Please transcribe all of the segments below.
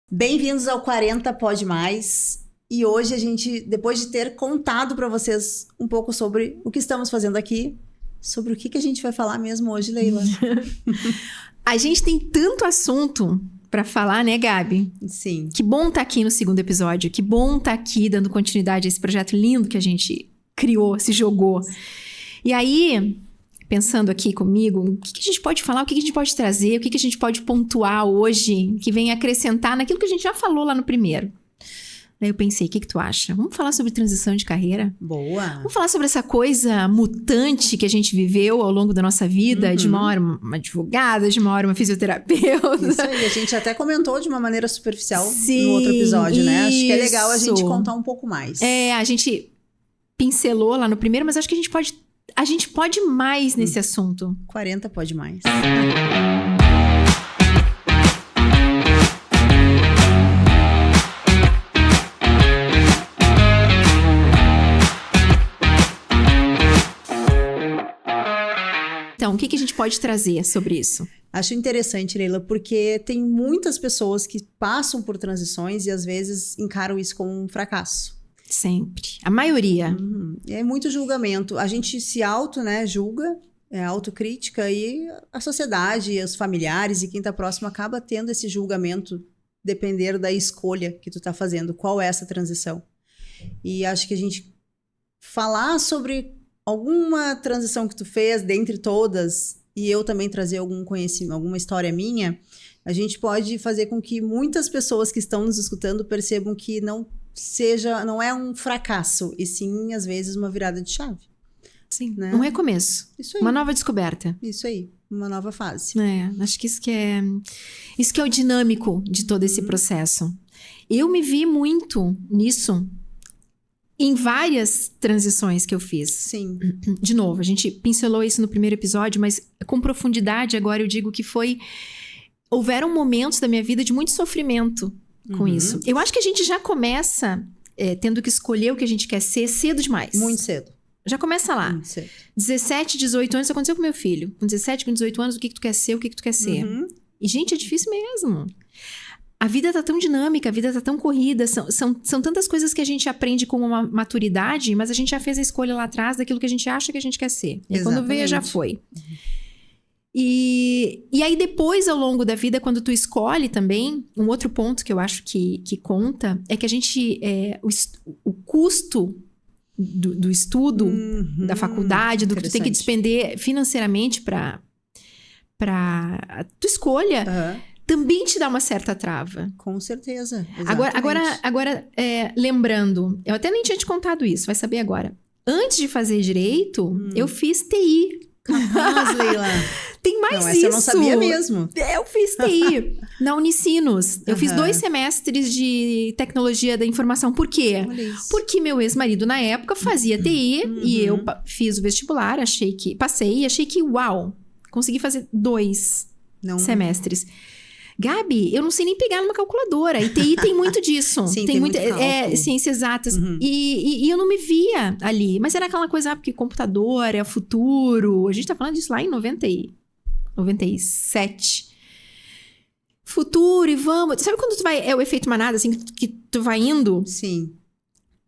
Bem-vindos ao 40 Pode Mais. E hoje a gente, depois de ter contado para vocês um pouco sobre o que estamos fazendo aqui, sobre o que a gente vai falar mesmo hoje, Leila? A gente tem tanto assunto para falar, né, Gabi? Sim. Que bom estar aqui no segundo episódio, que bom estar aqui dando continuidade a esse projeto lindo que a gente criou, se jogou. E aí, pensando aqui comigo, o que a gente pode falar, o que a gente pode trazer, o que a gente pode pontuar hoje, que vem acrescentar naquilo que a gente já falou lá no primeiro. Daí eu pensei, o que tu acha? Vamos falar sobre transição de carreira? Boa! Vamos falar sobre essa coisa mutante que a gente viveu ao longo da nossa vida, de uma hora uma advogada, de uma hora uma fisioterapeuta. Isso aí, a gente até comentou de uma maneira superficial Sim, no outro episódio, né? Acho que é isso. legal a gente contar um pouco mais. A gente pincelou lá no primeiro, mas acho que a gente pode mais nesse assunto. 40 Pode Mais. Então, o que a gente pode trazer sobre isso? Acho interessante, Leila, porque tem muitas pessoas que passam por transições e às vezes encaram isso como um fracasso. Sempre. A maioria. É muito julgamento. A gente se julga, é autocrítica, e a sociedade, os familiares e quem tá próximo acaba tendo esse julgamento, depender da escolha que tu tá fazendo. Qual é essa transição? E acho que a gente falar sobre alguma transição que tu fez, dentre todas, e eu também trazer algum conhecimento, alguma história minha, a gente pode fazer com que muitas pessoas que estão nos escutando percebam que não é um fracasso, e sim, às vezes, uma virada de chave. Sim, né? Um recomeço. Isso aí. Uma nova descoberta. Isso aí, uma nova fase. Acho que isso que é o dinâmico de todo esse processo. Eu me vi muito nisso em várias transições que eu fiz. Sim. De novo, a gente pincelou isso no primeiro episódio, mas com profundidade agora eu digo que houveram momentos da minha vida de muito sofrimento com isso. Eu acho que a gente já começa tendo que escolher o que a gente quer ser cedo demais. Muito cedo. Já começa lá. Muito cedo. 17, 18 anos, isso aconteceu com meu filho. Com 17, com 18 anos, o que tu quer ser, o que tu quer ser. E, gente, é difícil mesmo. A vida tá tão dinâmica, a vida tá tão corrida, são tantas coisas que a gente aprende com uma maturidade, mas a gente já fez a escolha lá atrás daquilo que a gente acha que a gente quer ser. E quando veio, já foi. E aí depois, ao longo da vida, quando tu escolhe também, um outro ponto que eu acho que conta é que a gente, o custo do estudo, da faculdade, do que tu tem que despender financeiramente pra tua escolha, também te dá uma certa trava. Com certeza. Agora lembrando, eu até nem tinha te contado isso, vai saber agora. Antes de fazer direito, eu fiz TI. Capaz, Leila. Tem mais não, isso. Eu não sabia mesmo. Eu fiz TI na Unicinos. Eu fiz 2 semestres de tecnologia da informação. Por quê? Porque meu ex-marido, na época, fazia TI e eu fiz o vestibular, passei e achei que, uau, consegui fazer 2 semestres. Gabi, eu não sei nem pegar numa calculadora. E TI tem muito disso. Sim, tem muito ciências exatas. E eu não me via ali. Mas era aquela coisa, porque computador é o futuro. A gente tá falando disso lá em 97. Futuro, e vamos... Sabe quando tu vai... É o efeito manada, assim, que tu vai indo? Sim.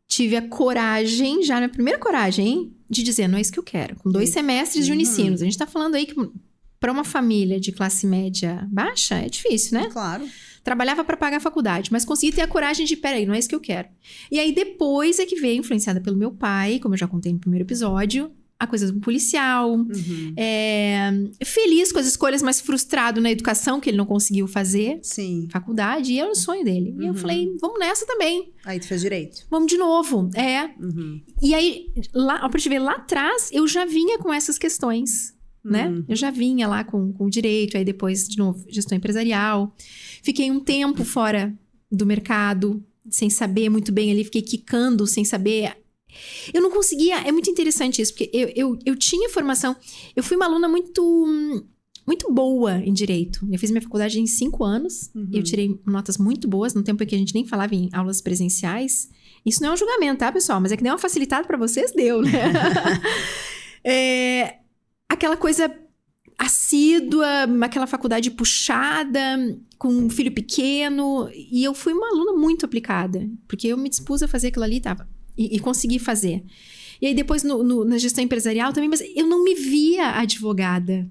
Tive a coragem, já na primeira coragem, hein? De dizer, não é isso que eu quero. Com 2 semestres de Unicinos. A gente tá falando aí que... Para uma família de classe média baixa, é difícil, né? Claro. Trabalhava para pagar a faculdade, mas consegui ter a coragem de, peraí, não é isso que eu quero. E aí depois é que veio, influenciada pelo meu pai, como eu já contei no primeiro episódio, a coisa do policial. Feliz com as escolhas, mas frustrado na educação, que ele não conseguiu fazer. Sim. Faculdade, e era o sonho dele. E eu falei, vamos nessa também. Aí tu fez direito. Vamos de novo, E aí, pra te ver, lá atrás, eu já vinha com essas questões. Né? Eu já vinha lá com direito, aí depois, de novo, gestão empresarial. Fiquei um tempo fora do mercado, sem saber muito bem ali, fiquei quicando, sem saber. Eu não conseguia, é muito interessante isso, porque eu tinha formação, eu fui uma aluna muito boa em direito. Eu fiz minha faculdade em 5 anos, eu tirei notas muito boas, no tempo em que a gente nem falava em aulas presenciais. Isso não é um julgamento, tá, pessoal? Mas é que deu uma facilitada pra vocês, deu, né? Aquela coisa assídua, aquela faculdade puxada, com um filho pequeno. E eu fui uma aluna muito aplicada, porque eu me dispus a fazer aquilo ali e consegui fazer. E aí depois na gestão empresarial também, mas eu não me via advogada.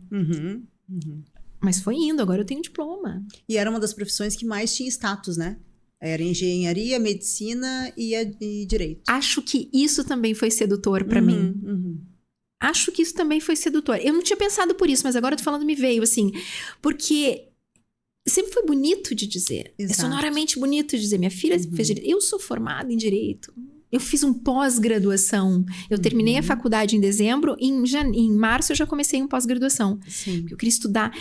Mas foi indo, agora eu tenho diploma. E era uma das profissões que mais tinha status, né? Era engenharia, medicina e direito. Acho que isso também foi sedutor pra mim. Acho que isso também foi sedutor. Eu não tinha pensado por isso, mas agora eu tô falando, me veio, assim. Porque sempre foi bonito de dizer. Exato. É sonoramente bonito de dizer. Minha filha fez direito. Eu sou formada em direito. Eu fiz um pós-graduação. Eu terminei a faculdade em dezembro. Em março eu já comecei um pós-graduação. Sim. Eu queria estudar.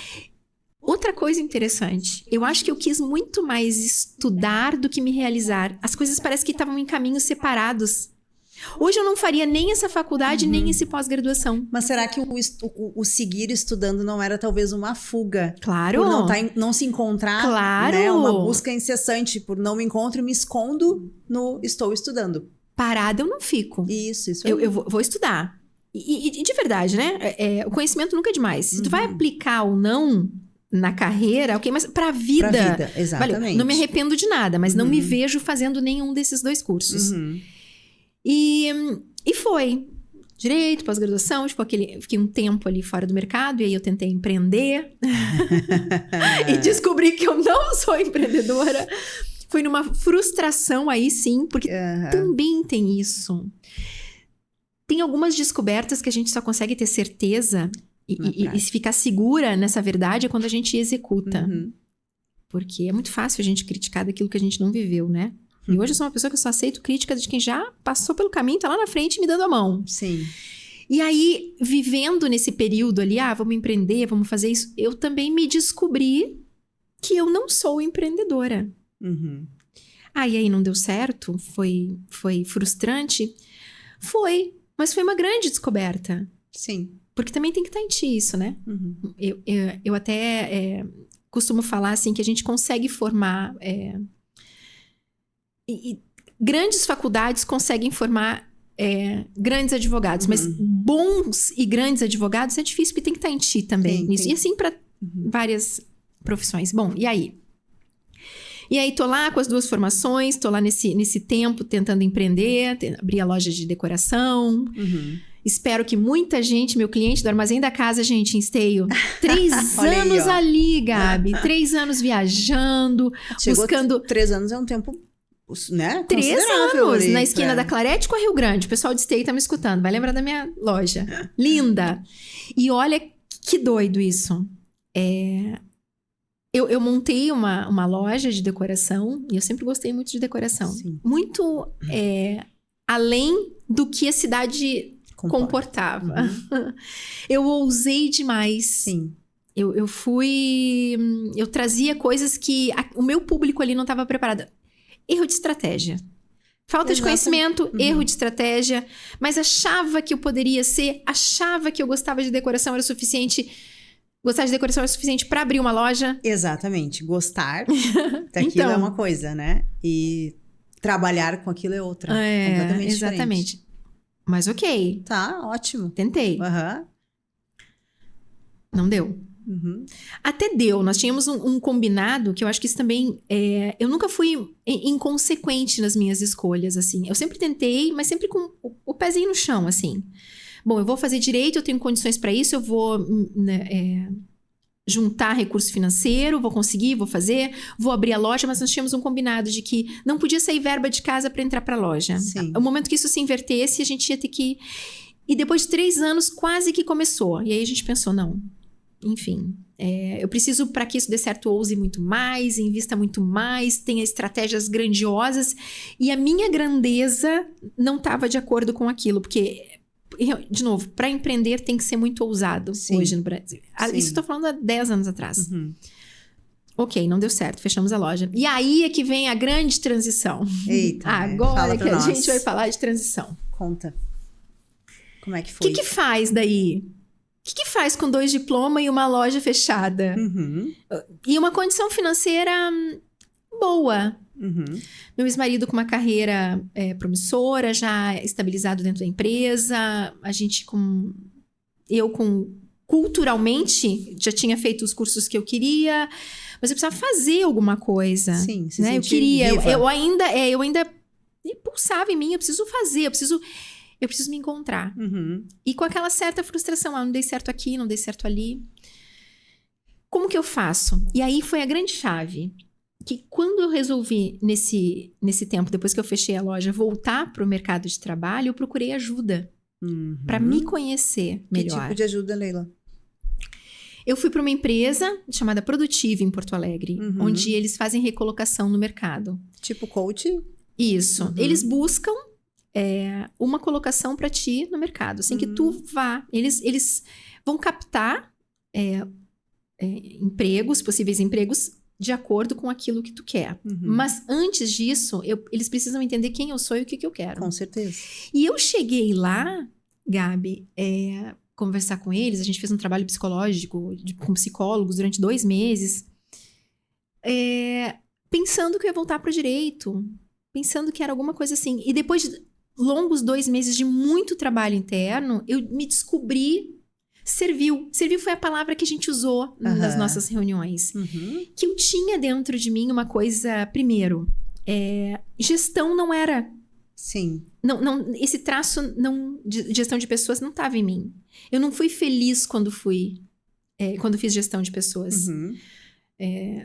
Outra coisa interessante. Eu acho que eu quis muito mais estudar do que me realizar. As coisas parecem que estavam em caminhos separados. Hoje eu não faria nem essa faculdade, nem esse pós-graduação. Mas será que o seguir estudando não era talvez uma fuga? Claro. Por não se encontrar, Claro. Né? Uma busca incessante por não me encontro e me escondo no estou estudando. Parada eu não fico. Isso aí. Eu vou estudar. E de verdade, né? O conhecimento nunca é demais. Se tu vai aplicar ou não na carreira, ok, mas pra vida. Pra vida, exatamente. Valeu. Não me arrependo de nada, mas não me vejo fazendo nenhum desses dois cursos. E foi. Direito, pós-graduação, tipo fiquei um tempo ali fora do mercado, e aí eu tentei empreender. E descobri que eu não sou empreendedora. Fui numa frustração aí sim, porque também tem isso. Tem algumas descobertas que a gente só consegue ter certeza e ficar segura nessa verdade quando a gente executa. Porque é muito fácil a gente criticar daquilo que a gente não viveu, né? E hoje eu sou uma pessoa que eu só aceito críticas de quem já passou pelo caminho, tá lá na frente me dando a mão. Sim. E aí, vivendo nesse período ali, vamos empreender, vamos fazer isso, eu também me descobri que eu não sou empreendedora. E aí não deu certo, foi frustrante. Foi, mas foi uma grande descoberta. Sim. Porque também tem que estar em ti isso, né? Eu até costumo falar assim que a gente consegue formar... E grandes faculdades conseguem formar grandes advogados, mas bons e grandes advogados é difícil, porque tem que estar em ti também. Nisso. E assim para várias profissões. Bom, e aí? E aí tô lá com as duas formações, tô lá nesse tempo tentando empreender, abrir a loja de decoração. Espero que muita gente, meu cliente do Armazém da Casa, gente, em Esteio, 3 anos aí, ali, Gabi. 3 anos viajando, buscando... 3 anos é um tempo, né? 3 anos, ali, na esquina da Clarete com a Rio Grande. O pessoal de Esteio tá me escutando, vai lembrar da minha loja. Linda! E olha que doido isso. Eu montei uma loja de decoração, e eu sempre gostei muito de decoração. Sim. Muito além do que a cidade comportava. Eu ousei demais. Sim. Eu trazia coisas que o meu público ali não estava preparado. Erro de estratégia. Falta de conhecimento, erro de estratégia. Mas achava que eu poderia ser, achava que eu gostava de decoração era o suficiente. Gostar de decoração era o suficiente para abrir uma loja. Exatamente. Gostar daquilo é uma coisa, né? E trabalhar com aquilo é outra. Completamente exatamente. Diferente. Mas ok. Tá, ótimo. Tentei. Não deu. Até deu. Nós tínhamos um combinado, que eu acho que isso também... eu nunca fui inconsequente nas minhas escolhas, assim. Eu sempre tentei, mas sempre com o pezinho no chão, assim. Bom, eu vou fazer direito, eu tenho condições para isso, eu vou juntar recurso financeiro, vou conseguir, vou fazer, vou abrir a loja, mas nós tínhamos um combinado de que não podia sair verba de casa para entrar para a loja. Sim. O momento que isso se invertesse, a gente ia ter que... E depois de 3 anos, quase que começou. E aí a gente pensou, não, enfim, eu preciso, para que isso dê certo, ouse muito mais, invista muito mais, tenha estratégias grandiosas. E a minha grandeza não estava de acordo com aquilo, porque... De novo, para empreender tem que ser muito ousado hoje no Brasil. Isso eu tô falando há 10 anos atrás. Ok, não deu certo, fechamos a loja. E aí é que vem a grande transição. Eita, agora que a gente vai falar de transição. Conta. Como é que foi? O que faz daí? O que faz com 2 diplomas e uma loja fechada? E uma condição financeira boa. Meu ex-marido com uma carreira promissora, já estabilizado dentro da empresa, eu com culturalmente, já tinha feito os cursos que eu queria, mas eu precisava fazer alguma coisa. Sim, se né? Eu sentir queria, viva. eu ainda pulsava em mim, eu preciso fazer, eu preciso me encontrar. Uhum. E com aquela certa frustração, não dei certo aqui, não dei certo ali. Como que eu faço? E aí foi a grande chave. Que quando eu resolvi, nesse tempo, depois que eu fechei a loja, voltar para o mercado de trabalho, eu procurei ajuda para me conhecer melhor. Que tipo de ajuda, Leila? Eu fui para uma empresa chamada Produtiva em Porto Alegre, onde eles fazem recolocação no mercado. Tipo coach? Isso. Eles buscam uma colocação para ti no mercado, sem que tu vá. Eles vão captar empregos, possíveis empregos, de acordo com aquilo que tu quer. Mas antes disso, eles precisam entender quem eu sou e o que eu quero. Com certeza. E eu cheguei lá, Gabi, conversar com eles, a gente fez um trabalho psicológico com psicólogos durante 2 meses, pensando que eu ia voltar para o direito, pensando que era alguma coisa assim. E depois de longos 2 meses de muito trabalho interno, eu me descobri. Serviu foi a palavra que a gente usou nas nossas reuniões. Que eu tinha dentro de mim uma coisa, primeiro, gestão não era. Sim. Não, esse traço de gestão de pessoas não estava em mim. Eu não fui feliz quando fiz gestão de pessoas.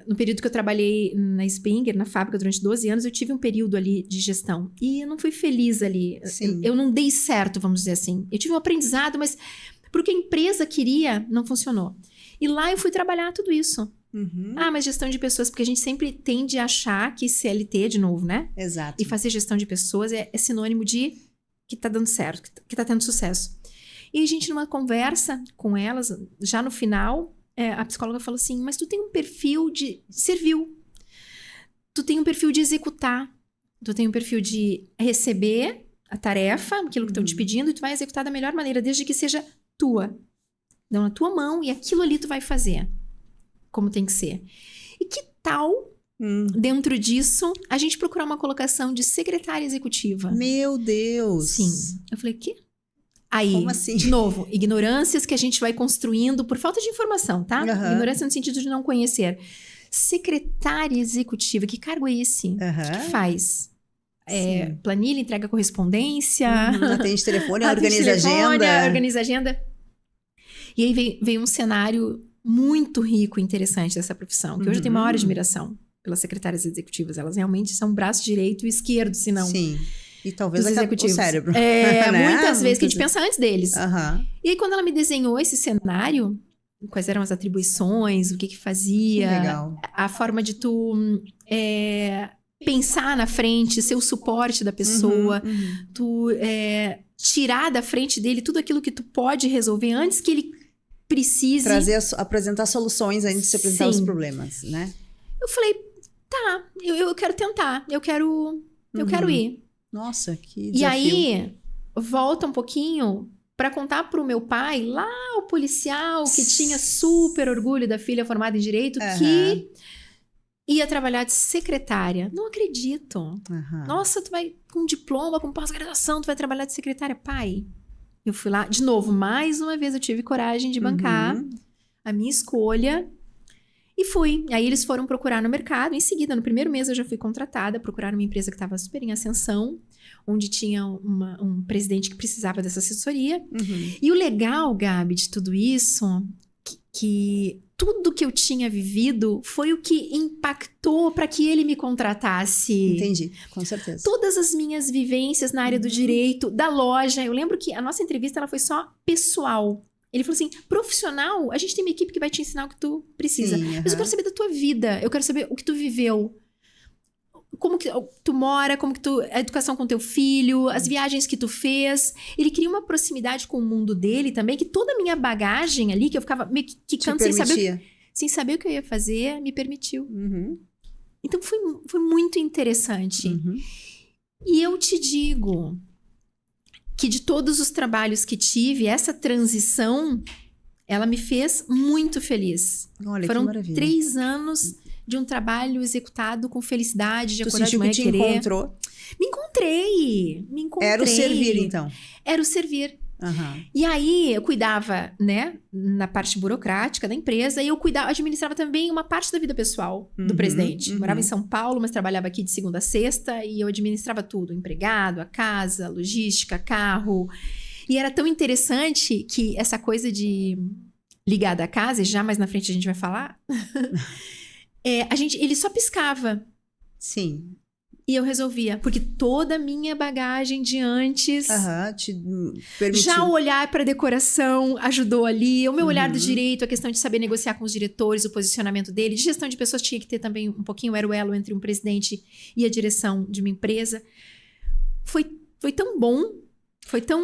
No período que eu trabalhei na Springer, na fábrica, durante 12 anos, eu tive um período ali de gestão. E eu não fui feliz ali. Eu não dei certo, vamos dizer assim. Eu tive um aprendizado, mas porque a empresa queria, não funcionou. E lá eu fui trabalhar tudo isso. Mas gestão de pessoas, porque a gente sempre tende a achar que CLT, de novo, né? Exato. E fazer gestão de pessoas é sinônimo de que tá dando certo, que tá tendo sucesso. E a gente, numa conversa com elas, já no final, a psicóloga falou assim, mas tu tem um perfil de servil. Tu tem um perfil de executar. Tu tem um perfil de receber a tarefa, aquilo que estão te pedindo, e tu vai executar da melhor maneira, desde que seja tua. Dão na tua mão e aquilo ali tu vai fazer. Como tem que ser. E que tal, dentro disso, a gente procurar uma colocação de secretária executiva? Meu Deus! Sim. Eu falei, quê? Aí, como assim? de novo, ignorâncias que a gente vai construindo por falta de informação, tá? Ignorância no sentido de não conhecer. Secretária executiva, que cargo é esse? O que faz? Planilha, entrega correspondência. Atende telefone, organiza agenda. E aí veio um cenário muito rico e interessante dessa profissão, que hoje eu tenho maior admiração pelas secretárias executivas. Elas realmente são braço direito e esquerdo, se não. Sim. E talvez o cérebro. Né? Muitas vezes que a gente pensa antes deles. E aí, quando ela me desenhou esse cenário, quais eram as atribuições, o que fazia, que legal. A forma de tu pensar na frente, ser o suporte da pessoa, tu tirar da frente dele tudo aquilo que tu pode resolver antes que ele precise. Apresentar soluções antes de se apresentar os problemas, né? Eu falei, tá, eu quero tentar, eu quero ir. Nossa, que desafio. E aí, volta um pouquinho para contar pro meu pai, lá o policial que tinha super orgulho da filha formada em Direito, que ia trabalhar de secretária. Não acredito. Nossa, tu vai com diploma, com pós-graduação, tu vai trabalhar de secretária. Pai, eu fui lá, de novo, mais uma vez eu tive coragem de bancar a minha escolha e fui. Aí eles foram procurar no mercado. Em seguida, no primeiro mês eu já fui contratada, procurar uma empresa que estava super em ascensão, onde tinha um presidente que precisava dessa assessoria. E o legal, Gabi, de tudo isso, que tudo que eu tinha vivido foi o que impactou para que ele me contratasse. Entendi, com certeza. Todas as minhas vivências na área do direito, da loja. Eu lembro que a nossa entrevista ela foi só pessoal. Ele falou assim, profissional, a gente tem uma equipe que vai te ensinar o que tu precisa. Sim, mas eu quero saber da tua vida, eu quero saber o que tu viveu. Como que tu mora, a educação com teu filho, as viagens que tu fez. Ele queria uma proximidade com o mundo dele também, que toda a minha bagagem ali, que eu ficava meio quicando sem saber o que eu ia fazer, me permitiu. Então foi muito interessante. E eu te digo que de todos os trabalhos que tive, essa transição, ela me fez muito feliz. Olha, foram que maravilha. 3 anos de um trabalho executado com felicidade, de acordar de manhã que te encontrou? Me encontrei. Era o servir, então? Era o servir. E aí, eu cuidava, né, na parte burocrática da empresa, e eu administrava também uma parte da vida pessoal do presidente. Morava em São Paulo, mas trabalhava aqui de segunda a sexta, e eu administrava tudo, empregado, a casa, logística, carro. E era tão interessante que essa coisa de ligada à casa, e já mais na frente a gente vai falar, ele só piscava. Sim. E eu resolvia, porque toda a minha bagagem de antes, te permitiu. já o olhar para decoração ajudou ali, o meu olhar do direito, a questão de saber negociar com os diretores, o posicionamento dele, de gestão de pessoas tinha que ter também um pouquinho, era o elo entre um presidente e a direção de uma empresa. Foi tão bom, foi tão...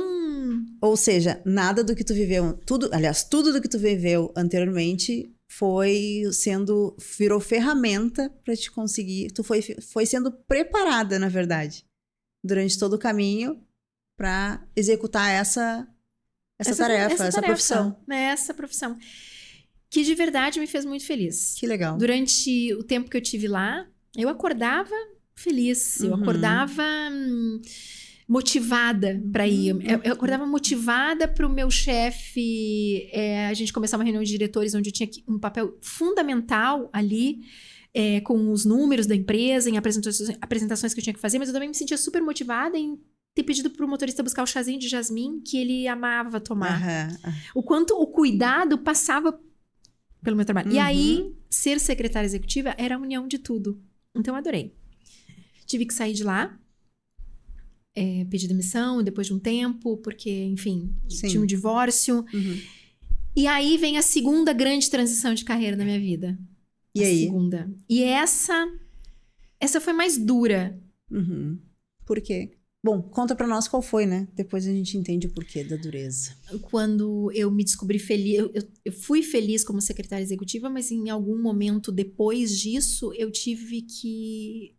Ou seja, nada do que tu viveu, tudo do que tu viveu anteriormente virou ferramenta para te conseguir, tu foi sendo preparada, na verdade, durante todo o caminho para executar essa tarefa, essa profissão. Essa profissão. Que de verdade me fez muito feliz. Que legal. Durante o tempo que eu tive lá, eu acordava feliz, eu acordava motivada para ir. Eu acordava motivada para o meu chefe. A gente começava uma reunião de diretores onde eu tinha um papel fundamental ali, com os números da empresa, em apresentações que eu tinha que fazer, mas eu também me sentia super motivada em ter pedido para o motorista buscar o chazinho de jasmim que ele amava tomar. O quanto o cuidado passava pelo meu trabalho. E aí, ser secretária executiva era a união de tudo. Então, eu adorei. Tive que sair de lá. Pedi demissão depois de um tempo, porque, enfim, tinha um divórcio. E aí vem a segunda grande transição de carreira na minha vida. E aí? Segunda. E essa foi mais dura. Por quê? Bom, conta pra nós qual foi, né? Depois a gente entende o porquê da dureza. Quando eu me descobri feliz, eu fui feliz como secretária executiva, mas em algum momento depois disso, eu tive que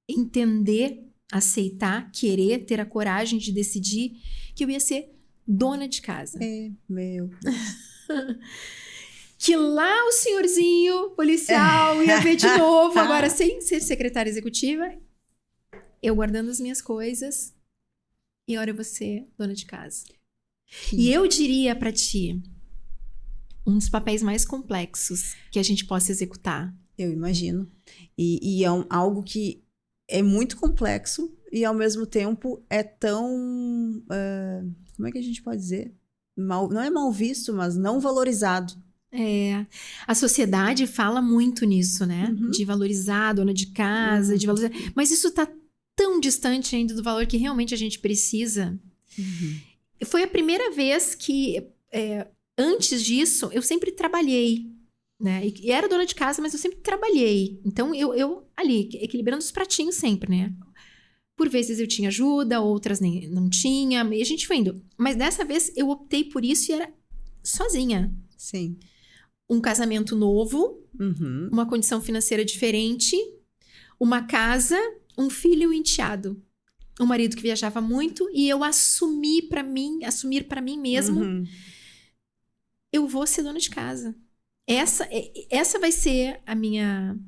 entender, aceitar, querer, ter a coragem de decidir que eu ia ser dona de casa. Meu Deus. Que lá o senhorzinho policial ia ver de novo, agora sem ser secretária executiva, eu guardando as minhas coisas, e agora eu vou ser dona de casa. E eu diria pra ti, um dos papéis mais complexos que a gente possa executar. Eu imagino. E é algo que é muito complexo e, ao mesmo tempo, é tão... como é que a gente pode dizer? Não é mal visto, mas não valorizado. A sociedade fala muito nisso, né? De valorizar a dona de casa, de valorizar... Mas isso tá tão distante ainda do valor que realmente a gente precisa. Foi a primeira vez que, antes disso, eu sempre trabalhei. Né? E era dona de casa, mas eu sempre trabalhei. Então, eu ali, equilibrando os pratinhos sempre, né? Por vezes eu tinha ajuda, outras nem, não tinha. E a gente foi indo. Mas dessa vez eu optei por isso e era sozinha. Sim. Um casamento novo, uma condição financeira diferente, uma casa, um filho e um enteado. Um marido que viajava muito e eu assumir para mim mesmo, eu vou ser dona de casa. Essa vai ser a minha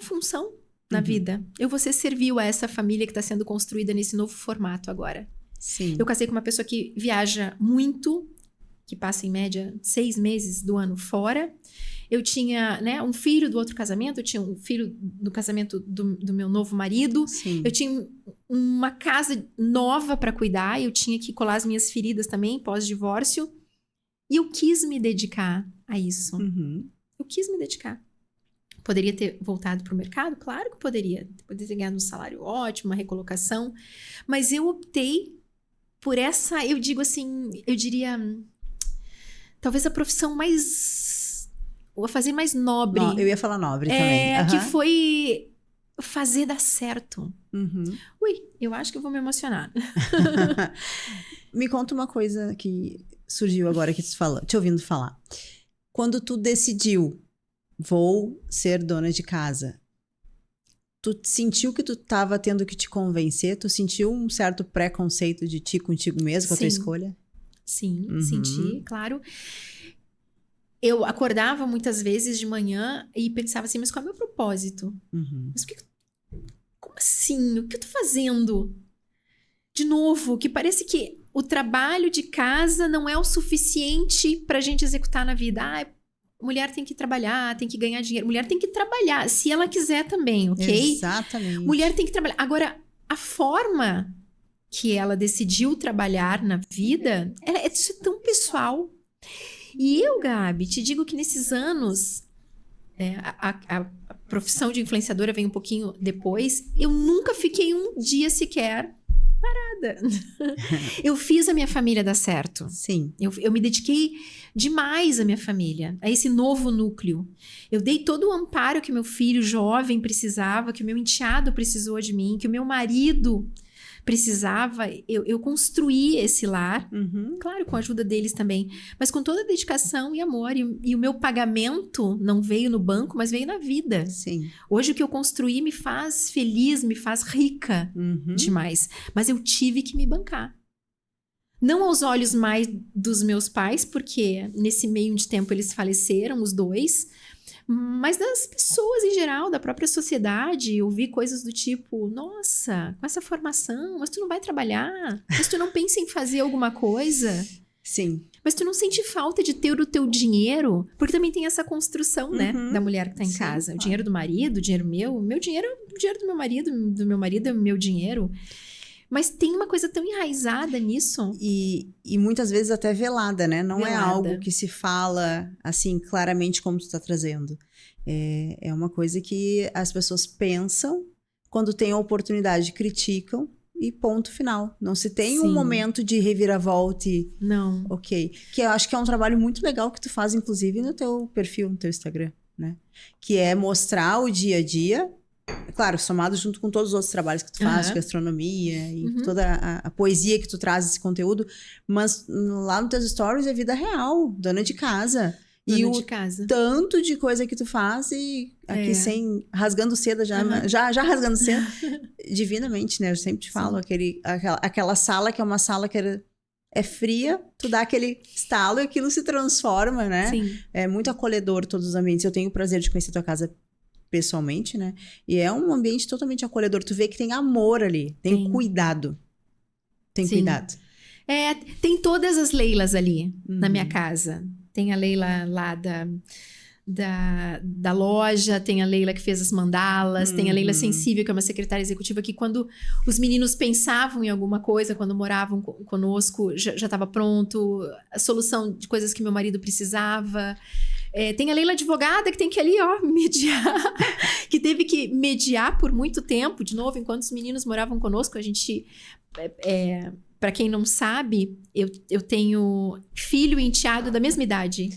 função na vida. Eu vou ser servil a essa família que está sendo construída nesse novo formato agora. Sim. Eu casei com uma pessoa que viaja muito, que passa em média 6 meses do ano fora. Eu tinha, né, um filho do outro casamento, eu tinha um filho do casamento do meu novo marido. Sim. Eu tinha uma casa nova para cuidar, eu tinha que colar as minhas feridas também, pós-divórcio. E eu quis me dedicar a isso. Eu quis me dedicar. Poderia ter voltado para o mercado? Claro que poderia. Poderia ter ganhado um salário ótimo, uma recolocação. Mas eu optei por essa, eu digo assim, eu diria, talvez a profissão mais, ou a fazer mais nobre. Eu ia falar nobre também. Que foi fazer dar certo. Ui, eu acho que eu vou me emocionar. Me conta uma coisa que surgiu agora que te ouvindo falar. Quando tu decidiu, vou ser dona de casa, tu sentiu que tu estava tendo que te convencer? Tu sentiu um certo preconceito de ti contigo mesmo, com a tua escolha? Sim, senti, claro. Eu acordava muitas vezes de manhã e pensava assim, mas qual é o meu propósito? Mas como assim? O que eu tô fazendo? De novo, que parece que o trabalho de casa não é o suficiente pra gente executar na vida. Ah, mulher tem que trabalhar, tem que ganhar dinheiro. Mulher tem que trabalhar, se ela quiser também, ok? Exatamente. Mulher tem que trabalhar. Agora, a forma que ela decidiu trabalhar na vida, isso é tão pessoal. E eu, Gabi, te digo que nesses anos, a profissão de influenciadora vem um pouquinho depois, eu nunca fiquei um dia sequer parada. Eu fiz a minha família dar certo. Sim. Eu me dediquei demais à minha família, a esse novo núcleo. Eu dei todo o amparo que meu filho jovem precisava, que o meu enteado precisou de mim, que o meu marido precisava. Eu construí esse lar, claro, com a ajuda deles também, mas com toda a dedicação e amor. E o meu pagamento não veio no banco, mas veio na vida. Sim. Hoje o que eu construí me faz feliz, me faz rica demais. Mas eu tive que me bancar. Não aos olhos mais dos meus pais, porque nesse meio de tempo eles faleceram, os dois, mas das pessoas em geral, da própria sociedade. Eu vi coisas do tipo, nossa, com essa formação, mas tu não vai trabalhar? Mas tu não pensa em fazer alguma coisa? Sim. Mas tu não sente falta de ter o teu dinheiro? Porque também tem essa construção, né, da mulher que tá em casa. O dinheiro do marido, o dinheiro meu dinheiro é o dinheiro do meu marido é o meu dinheiro. Mas tem uma coisa tão enraizada nisso. E muitas vezes até velada, né? Não Velada. É algo que se fala, assim, claramente como tu tá trazendo. É uma coisa que as pessoas pensam, quando tem a oportunidade, criticam e ponto final. Não se tem um momento de reviravolta e... Não. Ok. Que eu acho que é um trabalho muito legal que tu faz, inclusive, no teu perfil, no teu Instagram, né? Que é mostrar o dia a dia... Claro, somado junto com todos os outros trabalhos que tu faz, de gastronomia e toda a poesia que tu traz esse conteúdo, mas lá nos teus stories é vida real, dona de casa. Dona de casa. Tanto de coisa que tu faz e aqui rasgando seda já rasgando seda, divinamente, né? Eu sempre te falo, aquela sala que é uma sala que é fria, tu dá aquele estalo e aquilo se transforma, né? Sim. É muito acolhedor todos os ambientes. Eu tenho o prazer de conhecer tua casa pessoalmente, né? E é um ambiente totalmente acolhedor. Tu vê que tem amor ali, tem cuidado. Tem cuidado. Tem todas as Leilas ali na minha casa. Tem a Leila lá da loja, tem a Leila que fez as mandalas, tem a Leila Sensível, que é uma secretária executiva que quando os meninos pensavam em alguma coisa, quando moravam conosco, já estava pronto, a solução de coisas que meu marido precisava. Tem a Leila advogada que tem que ali, mediar, que teve que mediar por muito tempo, de novo, enquanto os meninos moravam conosco. A gente, para quem não sabe, eu tenho filho e enteado da mesma idade,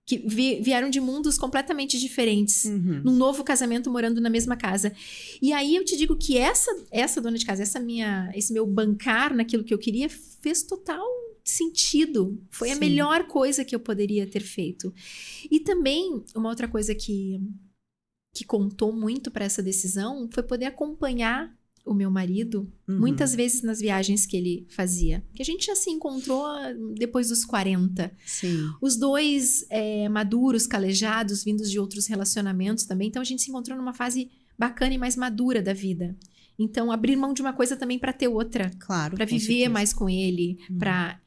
que vieram de mundos completamente diferentes, num novo casamento, morando na mesma casa. E aí eu te digo que essa dona de casa, esse meu bancar naquilo que eu queria, fez total sentido. Foi a melhor coisa que eu poderia ter feito. E também, uma outra coisa que contou muito para essa decisão foi poder acompanhar o meu marido muitas vezes nas viagens que ele fazia. Que a gente já se encontrou depois dos 40. Sim. Os dois maduros, calejados, vindos de outros relacionamentos também. Então a gente se encontrou numa fase bacana e mais madura da vida. Então abrir mão de uma coisa também para ter outra. Claro. Para viver mais com ele, para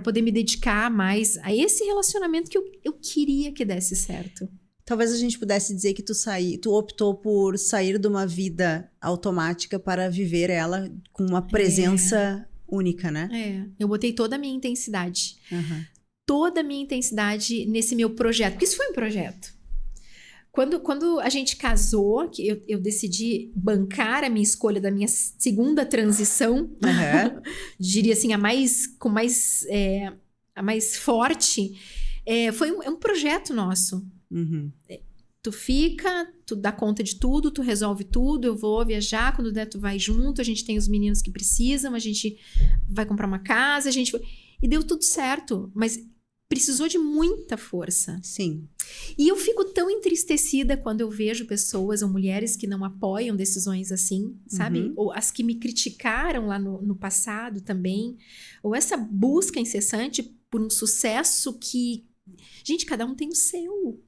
poder me dedicar mais a esse relacionamento que eu queria que desse certo. Talvez a gente pudesse dizer que tu optou por sair de uma vida automática para viver ela com uma presença única, né? Eu botei toda a minha intensidade. Toda a minha intensidade nesse meu projeto. Porque isso foi um projeto. Quando a gente casou, que eu decidi bancar a minha escolha da minha segunda transição, diria assim, a mais forte, foi um projeto nosso. Tu fica, tu dá conta de tudo, tu resolve tudo, eu vou viajar, quando der tu vai junto, a gente tem os meninos que precisam, a gente vai comprar uma casa, e deu tudo certo, mas precisou de muita força. Sim. E eu fico tão entristecida quando eu vejo pessoas ou mulheres que não apoiam decisões assim, sabe? Ou as que me criticaram lá no passado também, ou essa busca incessante por um sucesso que, gente, cada um tem o seu.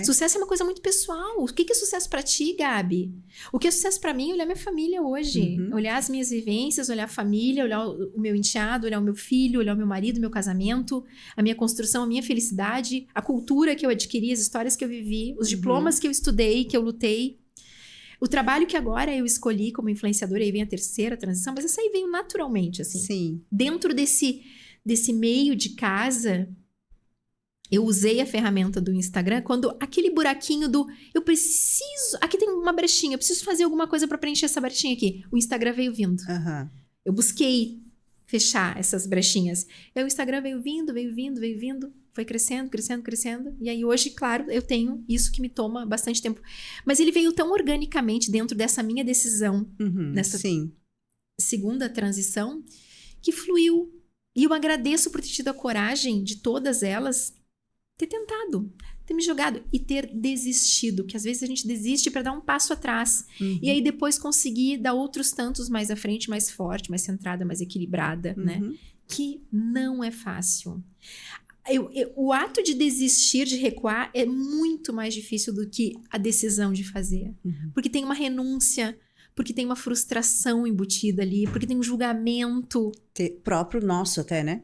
Sucesso é uma coisa muito pessoal. O que é sucesso pra ti, Gabi? O que é sucesso pra mim é olhar minha família hoje. Olhar as minhas vivências, olhar a família, olhar o meu enteado, olhar o meu filho, olhar o meu marido, o meu casamento, a minha construção, a minha felicidade, a cultura que eu adquiri, as histórias que eu vivi, os diplomas que eu estudei, que eu lutei. O trabalho que agora eu escolhi como influenciadora, aí vem a terceira transição, mas essa aí veio naturalmente, assim. Sim. Dentro desse meio de casa, eu usei a ferramenta do Instagram quando aquele buraquinho do eu preciso... Aqui tem uma brechinha, eu preciso fazer alguma coisa para preencher essa brechinha aqui. O Instagram veio vindo. Eu busquei fechar essas brechinhas. E o Instagram veio vindo. Foi crescendo. E aí hoje, claro, eu tenho isso que me toma bastante tempo. Mas ele veio tão organicamente dentro dessa minha decisão, nessa segunda transição, que fluiu. E eu agradeço por ter tido a coragem de todas elas ter tentado, ter me jogado e ter desistido. Que às vezes a gente desiste para dar um passo atrás. E aí depois conseguir dar outros tantos mais à frente, mais forte, mais centrada, mais equilibrada, né? Que não é fácil. O ato de desistir, de recuar, é muito mais difícil do que a decisão de fazer. Porque tem uma renúncia, porque tem uma frustração embutida ali, porque tem um julgamento. Próprio nosso até, né?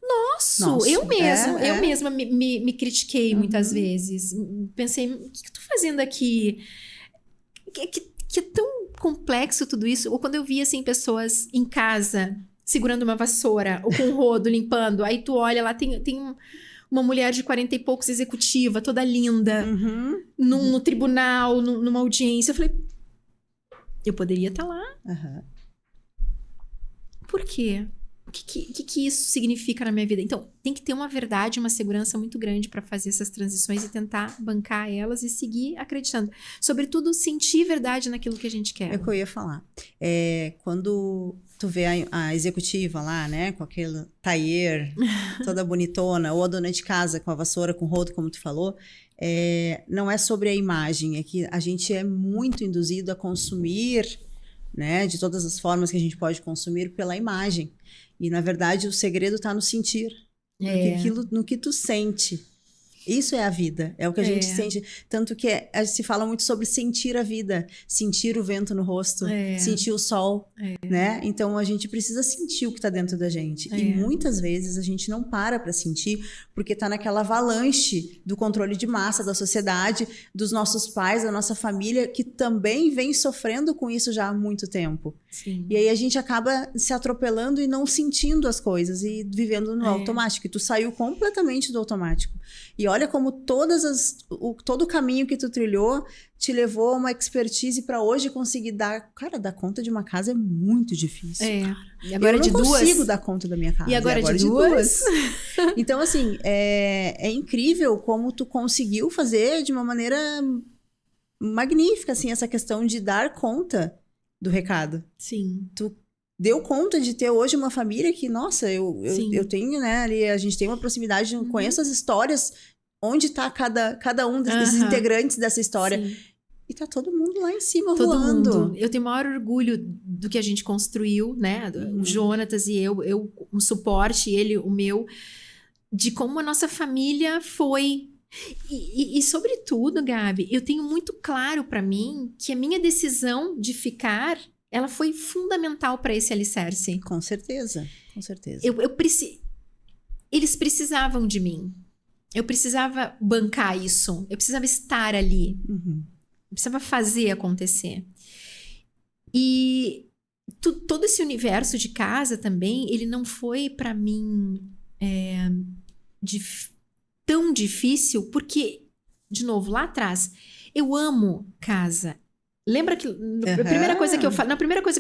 Nossa, eu mesma me critiquei muitas vezes. Pensei, o que eu tô fazendo aqui? Que é tão complexo tudo isso. Ou quando eu via, assim, pessoas em casa segurando uma vassoura ou com um rodo limpando. Aí tu olha lá, tem uma mulher de 40 e poucos, executiva, toda linda, no tribunal, numa audiência. Eu falei, eu poderia estar lá. Por quê? O que isso significa na minha vida? Então, tem que ter uma verdade, uma segurança muito grande para fazer essas transições e tentar bancar elas e seguir acreditando. Sobretudo, sentir verdade naquilo que a gente quer. É o que eu ia falar. Quando tu vê a executiva lá, né, com aquele taier toda bonitona, ou a dona de casa com a vassoura, com o rodo, como tu falou, não é sobre a imagem, é que a gente é muito induzido a consumir, né, de todas as formas que a gente pode consumir pela imagem. E, na verdade, o segredo está no sentir. No que tu sente. Isso é a vida. É o que a gente sente. Tanto que se fala muito sobre sentir a vida. Sentir o vento no rosto. Sentir o sol. Né? Então, a gente precisa sentir o que está dentro da gente. E muitas vezes a gente não para sentir porque está naquela avalanche do controle de massa da sociedade, dos nossos pais, da nossa família, que também vem sofrendo com isso já há muito tempo. Sim. E aí a gente acaba se atropelando e não sentindo as coisas e vivendo no automático. E tu saiu completamente do automático. E olha como todo o caminho que tu trilhou te levou a uma expertise para hoje conseguir dar conta de uma casa é muito difícil. E agora eu não consigo dar conta da minha casa. E agora de duas? Então, assim, é incrível como tu conseguiu fazer de uma maneira magnífica, assim, essa questão de dar conta do recado. Sim. Tu deu conta de ter hoje uma família que, nossa, eu tenho, né, ali a gente tem uma proximidade, conheço as histórias, onde tá cada um desses integrantes dessa história. Sim. E tá todo mundo lá em cima voando. Todo mundo. Eu tenho o maior orgulho do que a gente construiu, né? O Jonatas e eu um suporte, ele o meu, de como a nossa família foi. E sobretudo, Gabi, eu tenho muito claro para mim que a minha decisão de ficar, ela foi fundamental para esse alicerce. Com certeza, com certeza. Eles precisavam de mim. Eu precisava bancar isso. Eu precisava estar ali. Eu precisava fazer acontecer. E todo esse universo de casa também, ele não foi para mim tão difícil, porque, de novo, lá atrás, eu amo casa. Lembra que na primeira coisa que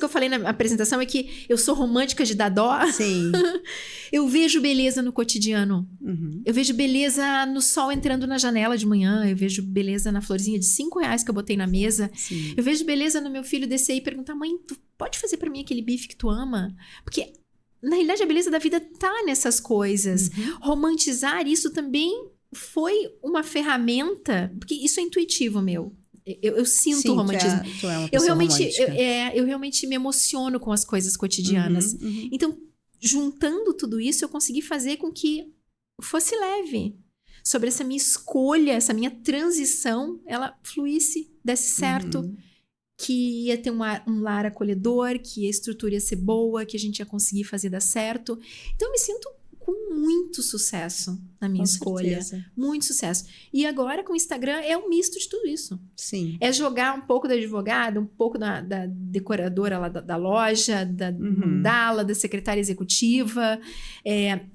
eu falei na apresentação é que eu sou romântica de dar dó? Sim. Eu vejo beleza no cotidiano. Eu vejo beleza no sol entrando na janela de manhã. Eu vejo beleza na florzinha de R$5 que eu botei na mesa. Sim. Eu vejo beleza no meu filho descer e perguntar: mãe, tu pode fazer pra mim aquele bife que tu ama? Porque, na realidade, a beleza da vida tá nessas coisas. Romantizar isso também foi uma ferramenta, porque isso é intuitivo meu. Eu sinto o romantismo. Tu é uma pessoa romântica. Eu realmente me emociono com as coisas cotidianas. Então, juntando tudo isso, eu consegui fazer com que fosse leve. sobre essa minha escolha, essa minha transição, ela fluísse, desse certo, que ia ter um lar acolhedor, que a estrutura ia ser boa, que a gente ia conseguir fazer dar certo. Então, eu me sinto com muito sucesso na minha escolha. Certeza. Muito sucesso. E agora, com o Instagram, é um misto de tudo isso. Sim. É jogar um pouco da advogada, um pouco da decoradora lá da loja, da mandala, da secretária executiva.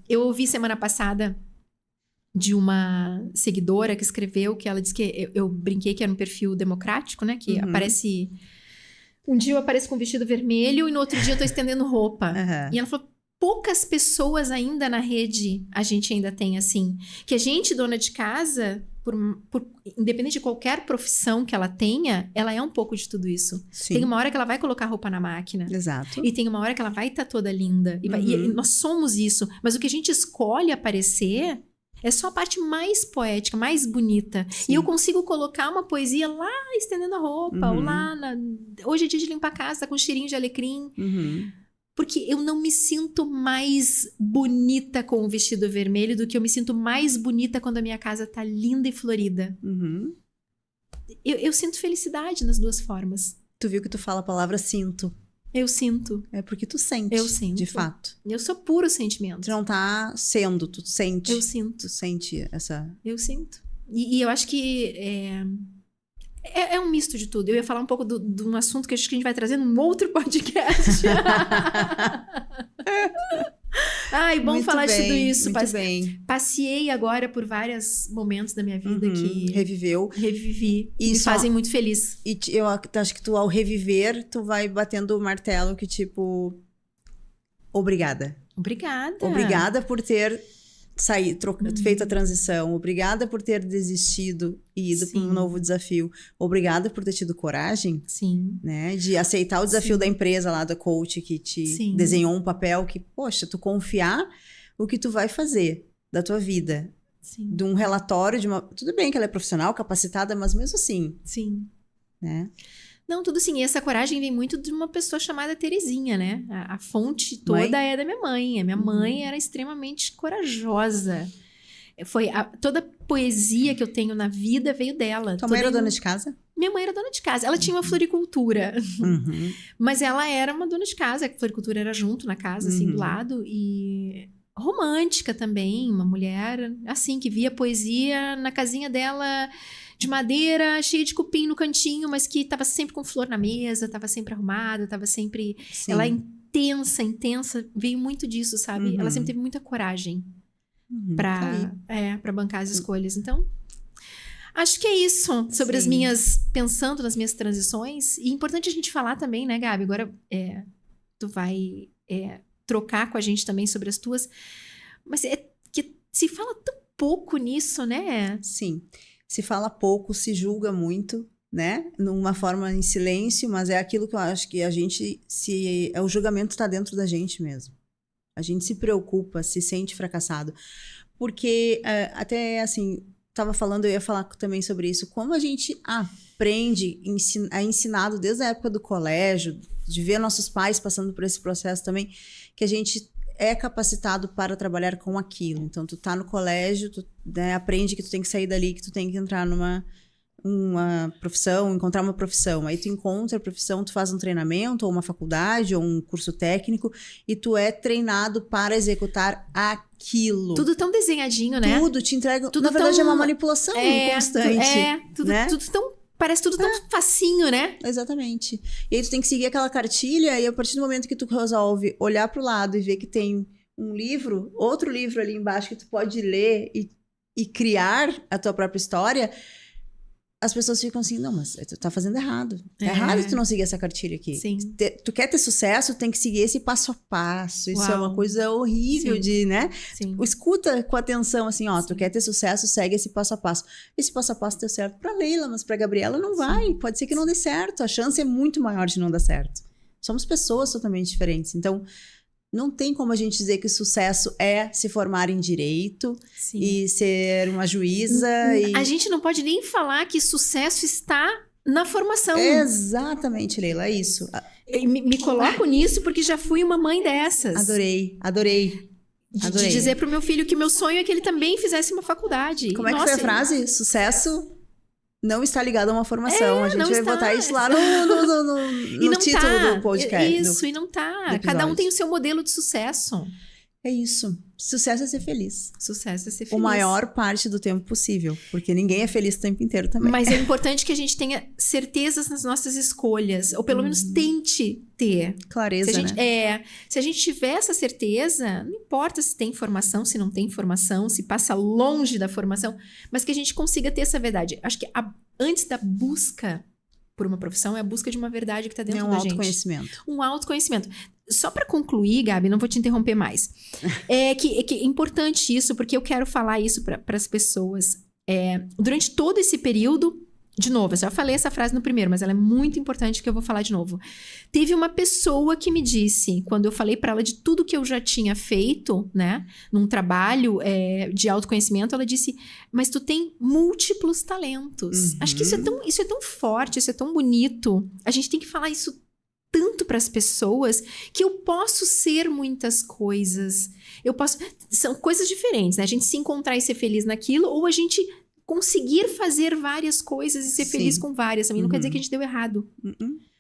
Eu ouvi semana passada de uma seguidora que escreveu que ela disse que eu brinquei que era um perfil democrático, né? Que aparece... Um dia eu apareço com um vestido vermelho e no outro dia eu tô estendendo roupa. E ela falou, poucas pessoas ainda na rede a gente ainda tem assim. Que a gente, dona de casa, independente de qualquer profissão que ela tenha, ela é um pouco de tudo isso. Sim. Tem uma hora que ela vai colocar roupa na máquina. Exato. E tem uma hora que ela vai estar toda linda. E nós somos isso. Mas o que a gente escolhe aparecer é só a parte mais poética, mais bonita. Sim. E eu consigo colocar uma poesia lá estendendo a roupa. Ou lá... Hoje é dia de limpar a casa, tá com cheirinho de alecrim. Porque eu não me sinto mais bonita com o vestido vermelho do que eu me sinto mais bonita quando a minha casa tá linda e florida. Eu sinto felicidade nas duas formas. Tu viu que tu fala a palavra sinto. Eu sinto. É porque tu sente. Eu sinto. De fato. Eu sou puro sentimento. Tu não tá sendo, tu sente. Eu sinto. Tu sente essa... Eu sinto. E eu acho que é um misto de tudo. Eu ia falar um pouco de um assunto que acho que a gente vai trazer num outro podcast. Ai, bom muito falar bem, de tudo isso. Muito bem. Passei agora por vários momentos da minha vida que... Reviveu. Revivi. E me fazem muito feliz. E eu acho que tu, ao reviver, tu vai batendo o martelo que, tipo... Obrigada. Obrigada. Obrigada por ter feito a transição. Obrigada por ter desistido e ido para um novo desafio. Obrigada por ter tido coragem, né, de aceitar o desafio da empresa lá, da coach, que te desenhou um papel que, poxa, tu confiar o que tu vai fazer da tua vida. De um relatório, tudo bem que ela é profissional, capacitada, mas mesmo assim. Né? Não, tudo sim. E essa coragem vem muito de uma pessoa chamada Terezinha, né? A fonte toda é da minha mãe. A minha mãe era extremamente corajosa. Toda a poesia que eu tenho na vida veio dela. Tua mãe era dona de casa? Minha mãe era dona de casa. Ela tinha uma floricultura. Mas ela era uma dona de casa. A floricultura era junto na casa, assim, do lado. E romântica também. Uma mulher, assim, que via poesia na casinha dela... de madeira, cheia de cupim no cantinho, mas que tava sempre com flor na mesa, tava sempre arrumada, tava sempre... Ela é intensa, veio muito disso, sabe? Ela sempre teve muita coragem pra bancar as escolhas. Então, acho que é isso, sobre as minhas... Pensando nas minhas transições. E é importante a gente falar também, né, Gabi? Agora, tu vai trocar com a gente também sobre as tuas... Mas que se fala tão pouco nisso, né? Sim. Se fala pouco, se julga muito, né? Numa forma em silêncio, mas é aquilo que eu acho que a gente... o julgamento está dentro da gente mesmo. A gente se preocupa, se sente fracassado. Porque, até assim, eu ia falar também sobre isso. Como a gente aprende, é ensinado desde a época do colégio, de ver nossos pais passando por esse processo também, que a gente... é capacitado para trabalhar com aquilo. Então, tu tá no colégio, tu aprende que tu tem que sair dali, que tu tem que entrar numa profissão, encontrar uma profissão. Aí tu encontra a profissão, tu faz um treinamento, ou uma faculdade, ou um curso técnico, e tu é treinado para executar aquilo. Tudo tão desenhadinho, né? Tudo te entrega... Na verdade, é uma manipulação constante. Tudo tão... Parece tudo tão facinho, né? Exatamente. E aí tu tem que seguir aquela cartilha e a partir do momento que tu resolve olhar pro lado e ver que tem um livro, outro livro ali embaixo que tu pode ler e criar a tua própria história, as pessoas ficam assim, não, mas tu tá fazendo errado. É errado tu não seguir essa cartilha aqui. Tu quer ter sucesso, tem que seguir esse passo a passo. Isso é uma coisa horrível de, né? Escuta com atenção, assim, tu quer ter sucesso, segue esse passo a passo. Esse passo a passo deu certo pra Leila, mas pra Gabriela não vai. Pode ser que não dê certo. A chance é muito maior de não dar certo. Somos pessoas totalmente diferentes. Então, não tem como a gente dizer que o sucesso é se formar em direito e ser uma juíza. A gente não pode nem falar que sucesso está na formação. Exatamente, Leila, é isso. Me coloco nisso porque já fui uma mãe dessas. Adorei. de dizer pro meu filho que meu sonho é que ele também fizesse uma faculdade. Como é que foi a frase? Sucesso não está ligado a uma formação. A gente vai botar isso lá no título do podcast. Isso, e não tá. Cada um tem o seu modelo de sucesso. É isso. Sucesso é ser feliz. Sucesso é ser feliz. O maior parte do tempo possível. Porque ninguém é feliz o tempo inteiro também. Mas é importante que a gente tenha certezas nas nossas escolhas. Ou pelo menos tente ter. Clareza, se a gente tiver essa certeza, não importa se tem formação, se não tem formação, se passa longe da formação, mas que a gente consiga ter essa verdade. Acho que antes da busca por uma profissão, é a busca de uma verdade que está dentro da gente. Autoconhecimento. Um autoconhecimento. Só para concluir, Gabi, não vou te interromper mais. É importante isso, porque eu quero falar isso para as pessoas. Durante todo esse período, de novo, eu já falei essa frase no primeiro, mas ela é muito importante que eu vou falar de novo. Teve uma pessoa que me disse, quando eu falei para ela de tudo que eu já tinha feito, né, num trabalho de autoconhecimento, ela disse, mas tu tem múltiplos talentos. Acho que isso é tão forte, isso é tão bonito. A gente tem que falar isso tanto para as pessoas que eu posso ser muitas coisas. São coisas diferentes, né? A gente se encontrar e ser feliz naquilo, ou a gente conseguir fazer várias coisas e ser feliz com várias. Também não quer dizer que a gente deu errado.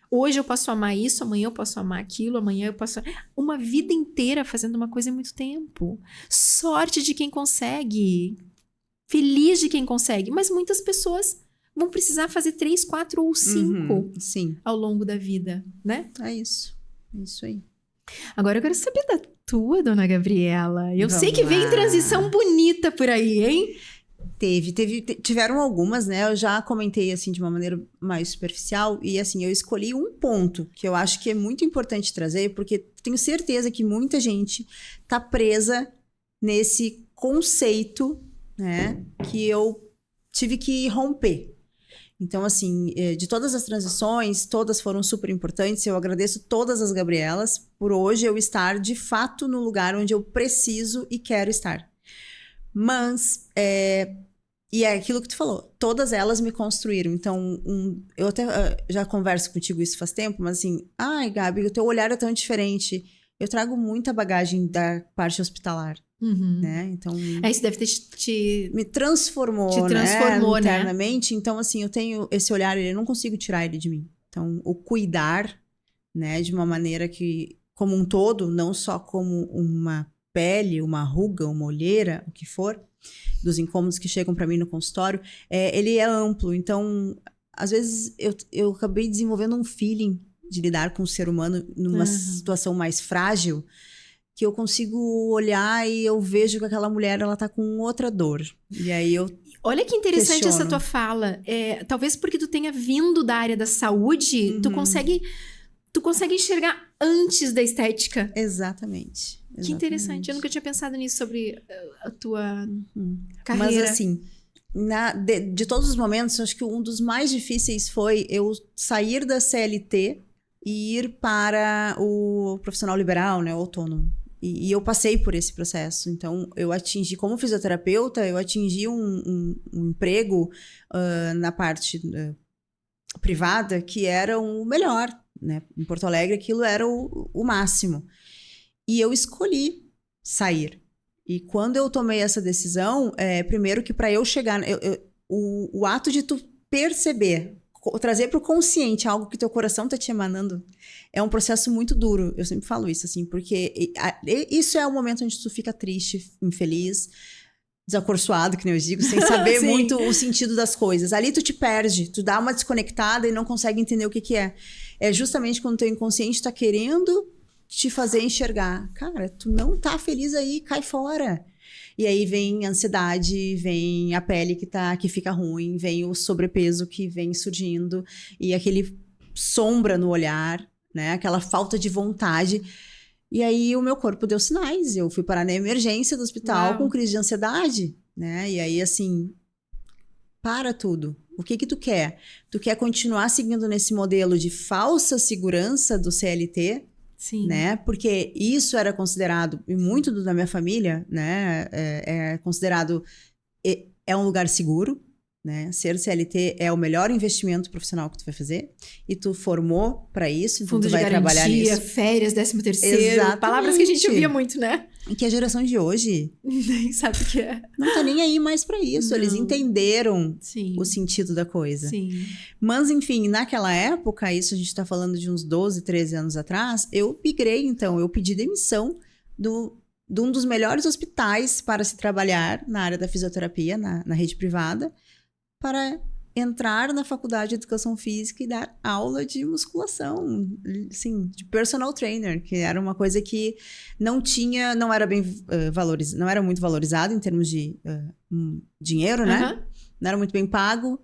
Hoje eu posso amar isso, amanhã eu posso amar aquilo, amanhã eu posso... Uma vida inteira fazendo uma coisa em muito tempo. Sorte de quem consegue. Feliz de quem consegue. Mas muitas pessoas vão precisar fazer 3, 4 ou 5 ao longo da vida, né? É isso. É isso aí. Agora eu quero saber da tua, dona Gabriela. Eu sei que vem transição bonita por aí, hein? Tiveram algumas, né? Eu já comentei, assim, de uma maneira mais superficial. E, assim, eu escolhi um ponto que eu acho que é muito importante trazer, porque tenho certeza que muita gente tá presa nesse conceito, né? Que eu tive que romper. Então, assim, de todas as transições, todas foram super importantes. Eu agradeço todas as Gabrielas por hoje eu estar, de fato, no lugar onde eu preciso e quero estar. Mas, e é aquilo que tu falou, todas elas me construíram. Então, eu até já converso contigo isso faz tempo, mas assim, ai, Gabi, o teu olhar é tão diferente. Eu trago muita bagagem da parte hospitalar. Né? Então, isso deve ter me transformou, né? Internamente. Então, assim, eu tenho esse olhar, eu não consigo tirar ele de mim. Então, o cuidar, né, de uma maneira que, como um todo, não só como uma pele, uma ruga, uma olheira, o que for, dos incômodos que chegam para mim no consultório, ele é amplo. Então, às vezes, eu acabei desenvolvendo um feeling de lidar com o ser humano numa situação mais frágil, que eu consigo olhar e eu vejo que aquela mulher, ela tá com outra dor. E aí eu Olha que interessante essa tua fala. Talvez porque tu tenha vindo da área da saúde, tu consegue enxergar antes da estética. Exatamente. Que interessante. Eu nunca tinha pensado nisso sobre a tua carreira. Mas assim, de todos os momentos, acho que um dos mais difíceis foi eu sair da CLT e ir para o profissional liberal, né, o autônomo. E eu passei por esse processo. Então, eu atingi, como fisioterapeuta, eu atingi um emprego na parte privada que era o melhor, né? Em Porto Alegre, aquilo era o máximo. E eu escolhi sair. E quando eu tomei essa decisão, primeiro que para eu chegar... o ato de tu perceber, trazer para o consciente algo que teu coração tá te emanando, é um processo muito duro. Eu sempre falo isso, assim, porque isso é o momento onde tu fica triste, infeliz, desacorçoado, que nem eu digo, sem saber muito o sentido das coisas. Ali tu te perde, tu dá uma desconectada e não consegue entender o que é. É justamente quando o teu inconsciente tá querendo te fazer enxergar. Cara, tu não tá feliz aí, cai fora. E aí vem a ansiedade, vem a pele que fica ruim, vem o sobrepeso que vem surgindo, e aquele sombra no olhar, né? Aquela falta de vontade. E aí o meu corpo deu sinais. Eu fui parar na emergência do hospital com crise de ansiedade, né? E aí, assim, para tudo. O que tu quer? Tu quer continuar seguindo nesse modelo de falsa segurança do CLT? Sim. Né? Porque isso era considerado, e muito da minha família, né? É considerado, é um lugar seguro, né? Ser CLT é o melhor investimento profissional que tu vai fazer, e tu formou para isso, então fundo tu vai de garantia, trabalhar nisso. Férias, 13º, palavras que a gente ouvia muito, né? Que a geração de hoje Nem sabe o que é. não tá nem aí mais pra isso. Não. Eles entenderam Sim. o sentido da coisa. Sim. Mas, enfim, naquela época, isso a gente tá falando de uns 12, 13 anos atrás, eu migrei, então, eu pedi demissão de um dos melhores hospitais para se trabalhar na área da fisioterapia, na rede privada, para entrar na faculdade de educação física e dar aula de musculação, assim, de personal trainer, que era uma coisa que não era bem valorizado, não era muito valorizado em termos de dinheiro, né? Não era muito bem pago.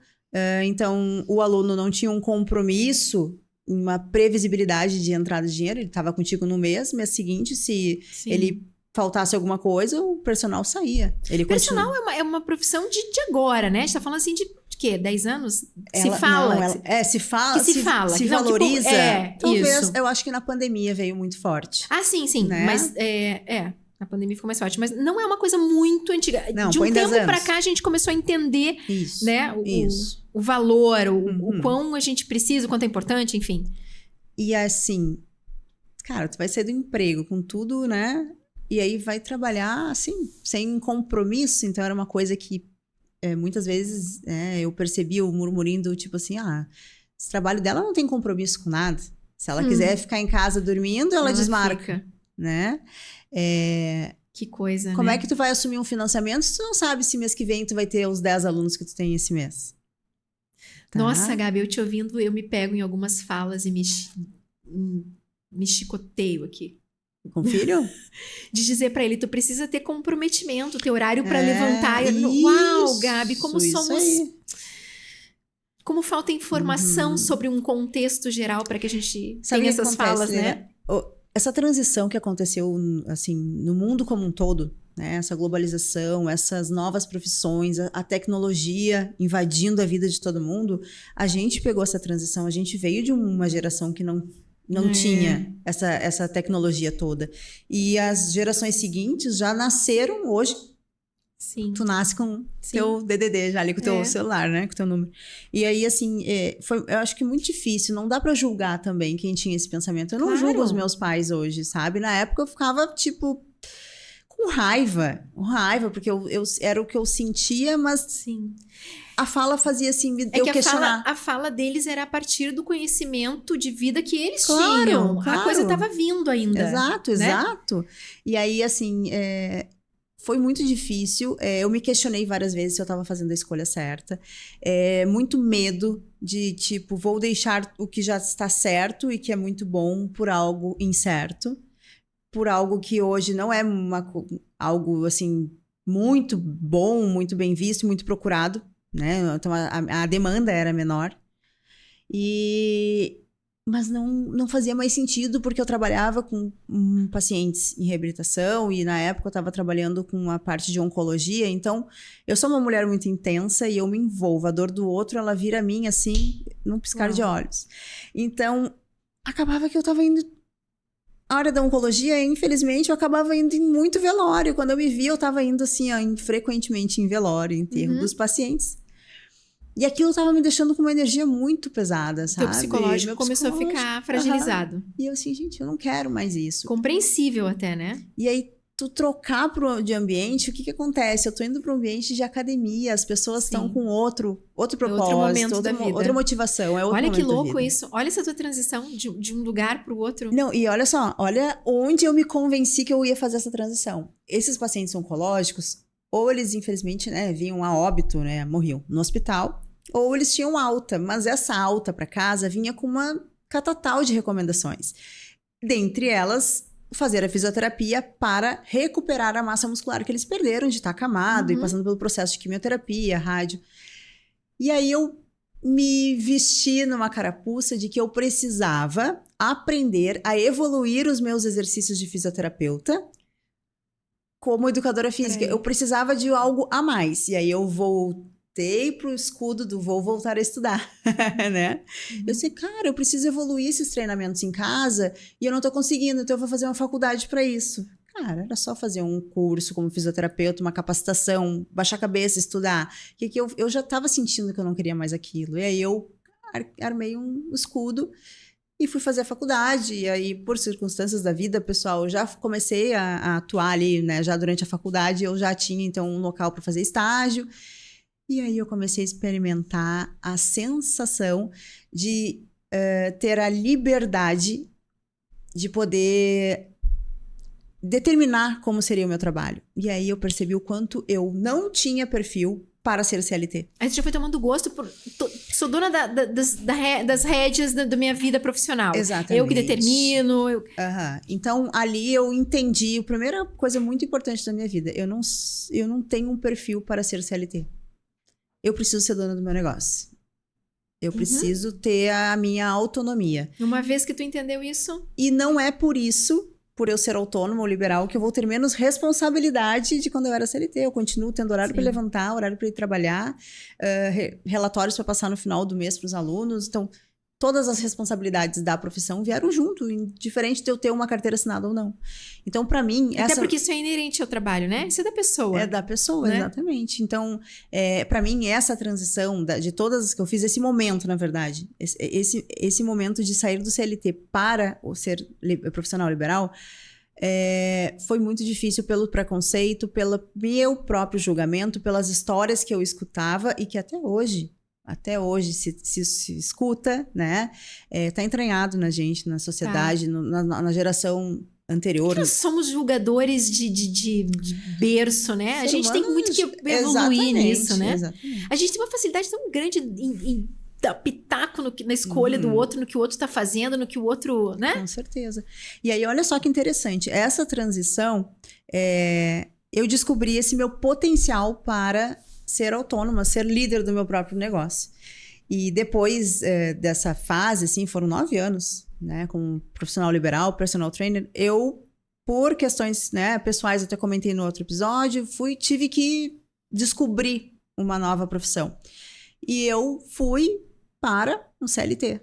Então, o aluno não tinha um compromisso, uma previsibilidade de entrada de dinheiro. Ele estava contigo no mês seguinte, se Sim. ele faltasse alguma coisa, o personal saía. Personal é uma profissão de agora, né? A gente tá falando assim de quê? 10 anos? Se fala. Se fala. Que se fala. Se Não, valoriza. Talvez, isso. eu acho que na pandemia veio muito forte. Ah, sim. Né? Mas, na pandemia ficou mais forte. Mas não é uma coisa muito antiga. Não, de um tempo 10 anos. pra cá, a gente começou a entender, Isso, né? isso. O valor, o quão a gente precisa, o quanto é importante, enfim. E assim, cara, tu vai sair do emprego com tudo, né? E aí vai trabalhar, assim, sem compromisso. Então, era uma coisa que muitas vezes eu percebia o murmurinho do tipo assim, esse trabalho dela não tem compromisso com nada. Se ela quiser ficar em casa dormindo, ela desmarca, fica. Né? Que coisa, Como né? é que tu vai assumir um financiamento se tu não sabe se mês que vem tu vai ter os 10 alunos que tu tem esse mês? Tá? Nossa, Gabi, eu te ouvindo, eu me pego em algumas falas e me chicoteio aqui. Com o filho? De dizer pra ele, tu precisa ter comprometimento, ter horário pra levantar. Uau, Gabi, como somos... Aí. Como falta informação sobre um contexto geral para que a gente Sabe tenha o que essas acontece, falas, né? Essa transição que aconteceu, assim, no mundo como um todo, né? Essa globalização, essas novas profissões, a tecnologia invadindo a vida de todo mundo, a gente pegou essa transição, a gente veio de uma geração que não tinha essa tecnologia toda. E as gerações seguintes já nasceram hoje. Sim. Tu nasce com teu DDD já ali, com o teu celular, né? Com o teu número. E aí, assim, eu acho que é muito difícil. Não dá pra julgar também quem tinha esse pensamento. Eu não julgo os meus pais hoje, sabe? Na época eu ficava, tipo, com raiva. Porque era o que eu sentia, mas... Sim. A fala fazia assim, eu questionar. A fala deles era a partir do conhecimento de vida que eles tinham. Claro. A coisa estava vindo ainda. Exato. E aí, assim, foi muito difícil. Eu me questionei várias vezes se eu estava fazendo a escolha certa. Muito medo de, tipo, vou deixar o que já está certo e que é muito bom por algo incerto. Por algo que hoje não é algo, assim, muito bom, muito bem visto, muito procurado. Né? Então, a demanda era menor. Mas não fazia mais sentido porque eu trabalhava com pacientes em reabilitação e na época eu estava trabalhando com a parte de oncologia. Então, eu sou uma mulher muito intensa e eu me envolvo. A dor do outro, ela vira a mim assim, num piscar de olhos. Então, acabava que eu estava indo... A área da oncologia, infelizmente, eu acabava indo em muito velório. Quando eu me via, eu estava indo assim, frequentemente em velório, enterro dos pacientes. E aquilo estava me deixando com uma energia muito pesada, sabe? Teu psicológico começou a ficar fragilizado. E eu assim, gente, eu não quero mais isso. Compreensível até, né? E aí, tu trocar de ambiente, o que acontece? Eu tô indo para um ambiente de academia, as pessoas estão com outro propósito, outra motivação. Olha que louco isso. Olha essa tua transição de um lugar para o outro. Não, e olha só, olha onde eu me convenci que eu ia fazer essa transição. Esses pacientes oncológicos, ou eles, infelizmente, né, vinham a óbito, né, morriam no hospital, ou eles tinham alta, mas essa alta para casa vinha com uma catatal de recomendações. Dentre elas, fazer a fisioterapia para recuperar a massa muscular que eles perderam de estar acamado e passando pelo processo de quimioterapia, rádio. E aí eu me vesti numa carapuça de que eu precisava aprender a evoluir os meus exercícios de fisioterapeuta como educadora física. Eu precisava de algo a mais. E aí eu voltei pro escudo do vou voltar a estudar, né? Eu sei, cara, eu preciso evoluir esses treinamentos em casa e eu não tô conseguindo, então eu vou fazer uma faculdade para isso. Cara, era só fazer um curso como fisioterapeuta, uma capacitação, baixar a cabeça, estudar. Que eu já tava sentindo que eu não queria mais aquilo. E aí eu armei um escudo E fui fazer a faculdade, e aí, por circunstâncias da vida, pessoal, eu já comecei a atuar ali, né? Já durante a faculdade, eu já tinha, então, um local para fazer estágio. E aí eu comecei a experimentar a sensação de ter a liberdade de poder determinar como seria o meu trabalho. E aí eu percebi o quanto eu não tinha perfil para ser CLT. Aí você já foi tomando gosto por... Sou dona das rédeas da minha vida profissional. Exatamente. Eu que determino. Então, ali eu entendi a primeira coisa muito importante da minha vida. Eu não tenho um perfil para ser CLT. Eu preciso ser dona do meu negócio. Eu preciso ter a minha autonomia. Uma vez que tu entendeu isso... E não é por isso... por eu ser autônoma ou liberal, que eu vou ter menos responsabilidade de quando eu era CLT. Eu continuo tendo horário para levantar, horário para ir trabalhar, relatórios para passar no final do mês para os alunos. Então, todas as responsabilidades da profissão vieram junto, indiferente de eu ter uma carteira assinada ou não. Então, para mim... Até porque isso é inerente ao trabalho, né? Isso é da pessoa. É da pessoa, né? Exatamente. Então, para mim, essa transição de todas as que eu fiz, esse momento, na verdade, esse momento de sair do CLT para o ser profissional liberal, foi muito difícil pelo preconceito, pelo meu próprio julgamento, pelas histórias que eu escutava e que até hoje se escuta, né? Tá entranhado na gente, na sociedade, na geração anterior. Nós somos julgadores de berço, né? A gente tem muito que evoluir nisso, né? Exatamente. A gente tem uma facilidade tão grande em dar pitaco na escolha do outro, no que o outro está fazendo, no que o outro, né? Com certeza. E aí, olha só que interessante. Essa transição, eu descobri esse meu potencial para ser autônoma, ser líder do meu próprio negócio. E depois dessa fase, assim, foram 9 anos, né, como profissional liberal, personal trainer, eu, por questões, né, pessoais, até comentei no outro episódio, tive que descobrir uma nova profissão. E eu fui para um CLT.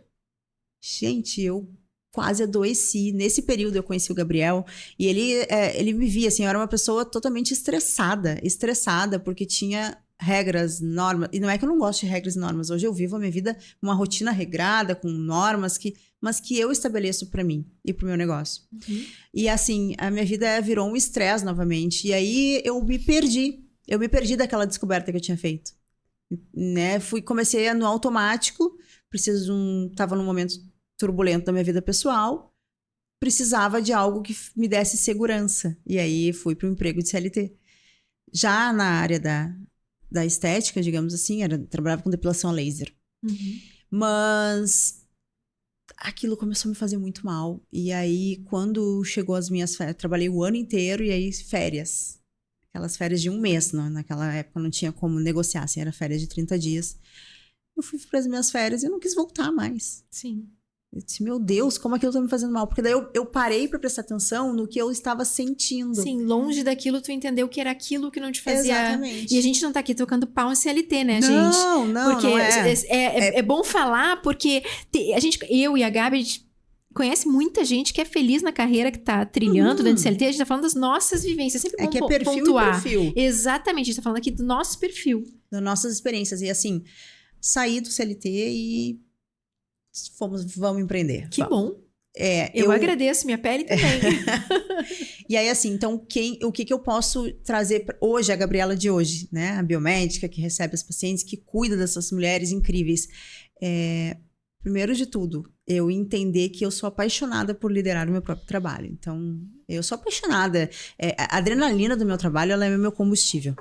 Gente, eu quase adoeci. Nesse período eu conheci o Gabriel e ele me via, assim, eu era uma pessoa totalmente estressada, porque tinha regras, normas, e não é que eu não gosto de regras e normas, hoje eu vivo a minha vida uma rotina regrada, com normas, mas que eu estabeleço para mim e pro meu negócio. E assim, a minha vida virou um estresse novamente, e aí eu me perdi daquela descoberta que eu tinha feito, né? Comecei no automático, tava num momento turbulento da minha vida pessoal, precisava de algo que me desse segurança, e aí fui pro emprego de CLT. Já na área da estética, digamos assim, trabalhava com depilação a laser. Mas aquilo começou a me fazer muito mal. E aí, quando chegou as minhas férias, trabalhei o ano inteiro e aí férias. Aquelas férias de um mês, não? Naquela época não tinha como negociar, assim, era férias de 30 dias. Eu fui para as minhas férias e eu não quis voltar mais. Sim. Eu disse, meu Deus, como aquilo tá me fazendo mal? Porque daí eu parei pra prestar atenção no que eu estava sentindo. Sim, longe daquilo, tu entendeu que era aquilo que não te fazia... Exatamente. E a gente não tá aqui tocando pau em CLT, né, gente? Não, porque não é bom falar, porque eu e a Gabi, a gente conhece muita gente que é feliz na carreira que tá trilhando dentro do CLT. A gente tá falando das nossas vivências. É sempre bom que é perfil pontuar. E perfil. Exatamente, a gente tá falando aqui do nosso perfil. Das nossas experiências. E assim, saí do CLT e... vamos empreender. Que bom. Eu agradeço, minha pele também. E aí, assim, então, o que eu posso trazer hoje, a Gabriela de hoje, né? A biomédica que recebe as pacientes, que cuida dessas mulheres incríveis. Primeiro de tudo, eu entender que eu sou apaixonada por liderar o meu próprio trabalho. Então, eu sou apaixonada. A adrenalina do meu trabalho, ela é meu combustível.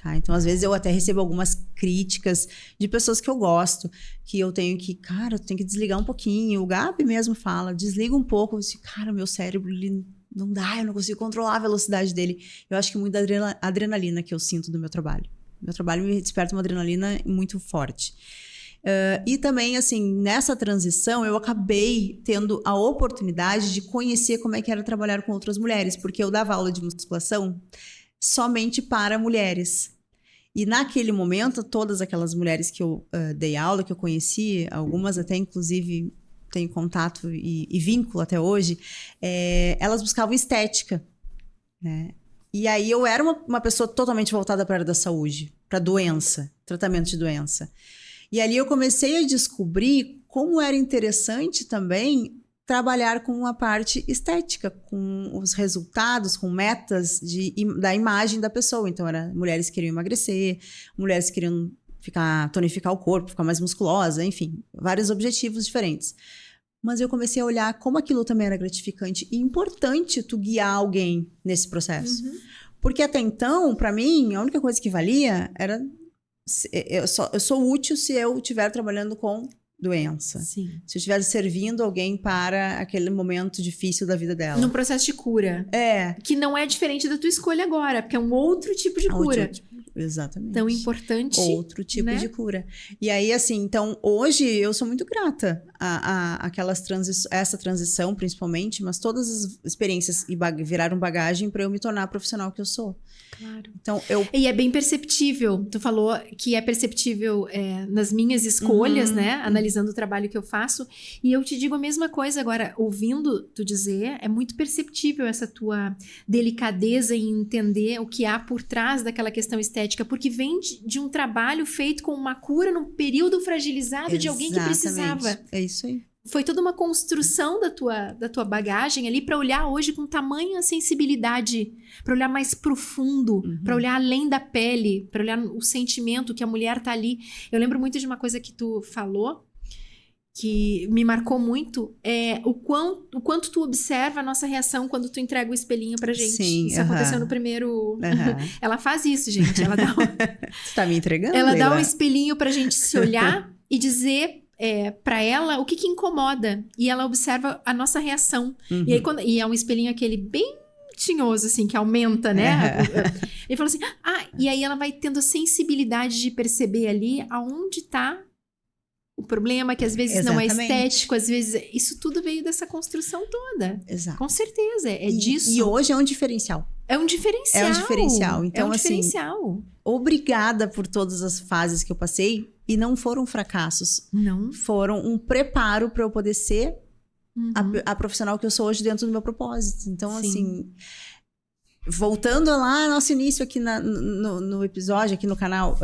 Tá? Então, às vezes, eu até recebo algumas críticas de pessoas que eu gosto, que eu tenho que, cara, eu tenho que desligar um pouquinho. O Gabi mesmo fala, desliga um pouco. Eu disse, cara, meu cérebro, ele não dá, eu não consigo controlar a velocidade dele. Eu acho que muito da adrenalina que eu sinto do meu trabalho. Meu trabalho me desperta uma adrenalina muito forte. E também, assim, nessa transição, eu acabei tendo a oportunidade de conhecer como é que era trabalhar com outras mulheres, porque eu dava aula de musculação somente para mulheres. E naquele momento, todas aquelas mulheres que eu dei aula, que eu conheci, algumas até inclusive tenho contato e vínculo até hoje, elas buscavam estética, né? E aí eu era uma pessoa totalmente voltada para a área da saúde, para doença, tratamento de doença. E ali eu comecei a descobrir como era interessante também trabalhar com a parte estética, com os resultados, com metas da imagem da pessoa. Então, mulheres que queriam emagrecer, mulheres que queriam tonificar o corpo, ficar mais musculosa, enfim, vários objetivos diferentes. Mas eu comecei a olhar como aquilo também era gratificante e importante tu guiar alguém nesse processo. Porque até então, para mim, a única coisa que valia era... Eu sou útil se eu estiver trabalhando com doença. Sim. Se eu estiver servindo alguém para aquele momento difícil da vida dela. Num processo de cura. Que não é diferente da tua escolha agora, porque é um outro tipo de cura. Exatamente. Tão importante. Outro tipo, né, de cura. E aí, assim, então, hoje eu sou muito grata a essa transição, principalmente, mas todas as experiências viraram bagagem para eu me tornar a profissional que eu sou. Claro. Então, E é bem perceptível. Tu falou que é perceptível nas minhas escolhas, né? Analisando o trabalho que eu faço. E eu te digo a mesma coisa agora, ouvindo tu dizer, é muito perceptível essa tua delicadeza em entender o que há por trás daquela questão estética, porque vem de um trabalho feito com uma cura num período fragilizado de alguém que precisava. É isso aí. Foi toda uma construção da tua bagagem ali para olhar hoje com tamanha sensibilidade, para olhar mais profundo, para olhar além da pele, para olhar o sentimento que a mulher tá ali. Eu lembro muito de uma coisa que tu falou, que me marcou muito, o quanto tu observa a nossa reação quando tu entrega o espelhinho pra gente. Sim, isso aconteceu no primeiro... Ela faz isso, gente. Ela dá Você tá me entregando, ela Leila? dá um espelhinho pra gente se olhar e dizer... para ela, o que incomoda. E ela observa a nossa reação. E aí, e é um espelhinho aquele bem tinhoso, assim, que aumenta, né? Ele falou assim, e aí ela vai tendo a sensibilidade de perceber ali aonde tá o problema, que às vezes não é estético, às vezes... Isso tudo veio dessa construção toda. Exato. Com certeza, disso. E hoje é um diferencial. É um diferencial. É um diferencial. Então, é um diferencial. Assim, obrigada por todas as fases que eu passei. E não foram fracassos. Não. Foram um preparo para eu poder ser a profissional que eu sou hoje dentro do meu propósito. Então, assim, voltando lá ao nosso início aqui no episódio, aqui no canal,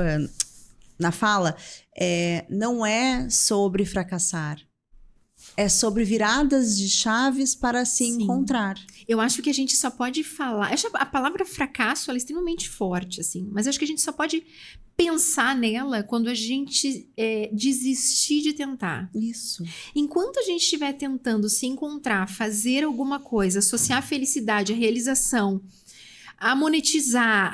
na fala, não é sobre fracassar. É sobre viradas de chaves para se encontrar. Eu acho que a gente só pode falar... A palavra fracasso, ela é extremamente forte, assim. Mas eu acho que a gente só pode pensar nela quando a gente desistir de tentar. Isso. Enquanto a gente estiver tentando se encontrar, fazer alguma coisa, associar a felicidade, a realização, a monetizar,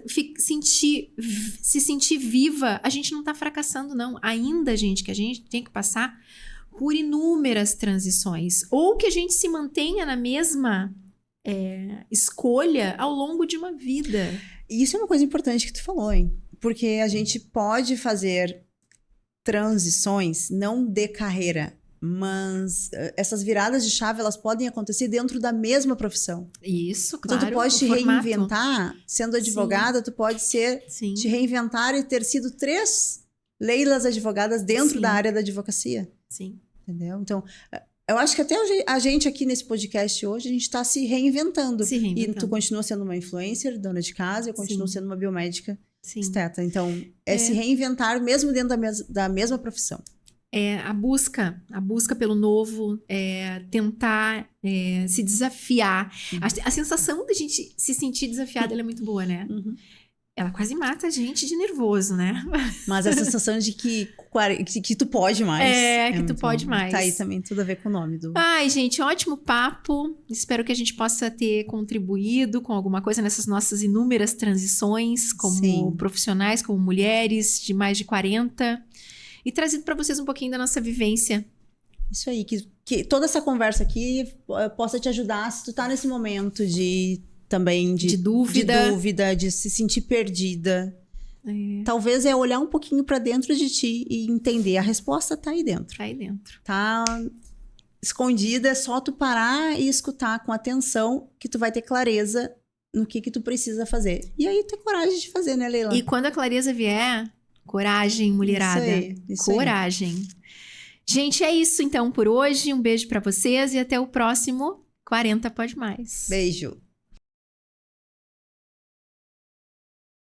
se sentir viva, a gente não tá fracassando, não. Ainda, gente, que a gente tem que passar por inúmeras transições. Ou que a gente se mantenha na mesma escolha ao longo de uma vida. E isso é uma coisa importante que tu falou, hein? Porque a gente pode fazer transições, não de carreira, mas essas viradas de chave, elas podem acontecer dentro da mesma profissão. Isso, claro. Então, tu pode te reinventar, sendo advogada, tu pode te reinventar e ter sido 3 Leilas advogadas dentro da área da advocacia. Sim. Entendeu? Então, eu acho que até a gente aqui nesse podcast hoje, a gente está se reinventando. E tu continua sendo uma influencer, dona de casa, eu continuo sendo uma biomédica esteta. Então, se reinventar mesmo dentro da mesma profissão. A busca pelo novo, tentar se desafiar. A sensação da gente se sentir desafiada, ela é muito boa, né? Ela quase mata a gente de nervoso, né? Mas a sensação de que tu pode mais. Que tu pode mais. Tá aí também tudo a ver com o nome do... Ai, gente, ótimo papo. Espero que a gente possa ter contribuído com alguma coisa nessas nossas inúmeras transições, como profissionais, como mulheres de mais de 40. E trazido para vocês um pouquinho da nossa vivência. Isso aí, que toda essa conversa aqui possa te ajudar se tu tá nesse momento de dúvida, de se sentir perdida. Talvez olhar um pouquinho para dentro de ti e entender. A resposta tá aí dentro. Tá aí dentro. Tá escondida, é só tu parar e escutar com atenção que tu vai ter clareza no que tu precisa fazer. E aí ter coragem de fazer, né, Leila? E quando a clareza vier, coragem, mulherada. Isso coragem. Aí. Gente, é isso então por hoje. Um beijo para vocês e até o próximo 40 Pode Mais. Beijo.